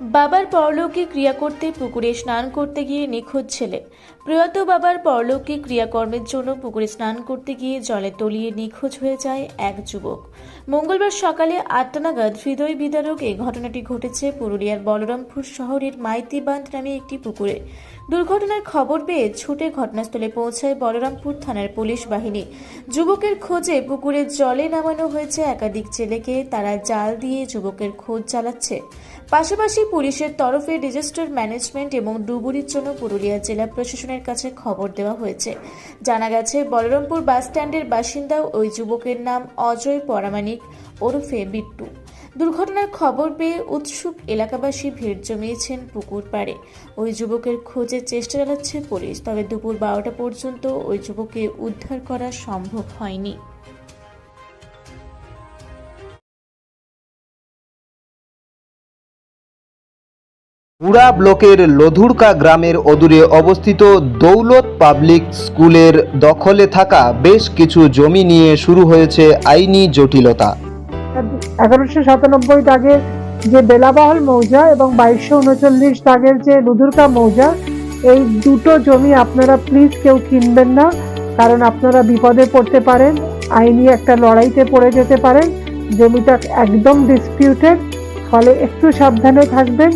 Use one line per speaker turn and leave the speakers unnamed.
বাবার পরলৌকিক ক্রিয়া করতে পুকুরে স্নান করতে গিয়ে নিখোঁজ ছেলে। প্রয়াত বাবার পরলৌকিক ক্রিয়াকর্মের জন্য পুকুরে স্নান করতে গিয়ে জলে তলিয়ে নিখোঁজ হয়ে যায় এক যুবক। মঙ্গলবার সকালে 8টা নাগাদ হৃদয় বিদারক এই ঘটনাটি ঘটেছে পুরুলিয়ার বলরামপুর শহরের মাইতিবাঁধ নামে একটি পুকুরে। দুর্ঘটনার খবর পেয়ে ছুটে ঘটনাস্থলে পৌঁছায় বলরামপুর থানার পুলিশ বাহিনী। যুবকের খোঁজে পুকুরের জলে নামানো হয়েছে একাধিক ছেলেকে, তারা জাল দিয়ে যুবকের খোঁজ চালাচ্ছে। পাশাপাশি পুলিশের তরফে ডিজাস্টার ম্যানেজমেন্ট এবং ডুবুরির জন্য পুরুলিয়া জেলা প্রশাসনের কাছে খবর দেওয়া হয়েছে। জানা গেছে, বলরামপুর বাসস্ট্যান্ডের বাসিন্দা ওই যুবকের নাম অজয় পরামানিক ওরফে বিট্টু। দুর্ঘটনার খবর পেয়ে উৎসুক এলাকাবাসী ভিড় জমিয়েছেন পুকুর পাড়ে। ওই যুবকের খোঁজে চেষ্টা চালাচ্ছে পুলিশ, তবে দুপুর 12টা পর্যন্ত ওই যুবককে উদ্ধার করা সম্ভব হয়নি।
পুরা ব্লকের লধুরকা গ্রামের অদূরে অবস্থিত দৌলত পাবলিক স্কুলের দখলে থাকা বেশ কিছু জমি নিয়ে শুরু হয়েছে আইনি জটিলতা।
1197 দাগের যে বেলাবহল মৌজা এবং 2239 দাগের যে লুধুরকা মৌজা, এই দুটো জমি আপনারা প্লিজ কেউ কিনবেন না, কারণ আপনারা বিপদে পড়তে পারেন, আইনি একটা লড়াইতে পড়ে যেতে পারেন। জমিটা একদম ডিসপিউটেড, ফলে একটু সাবধানে থাকবেন।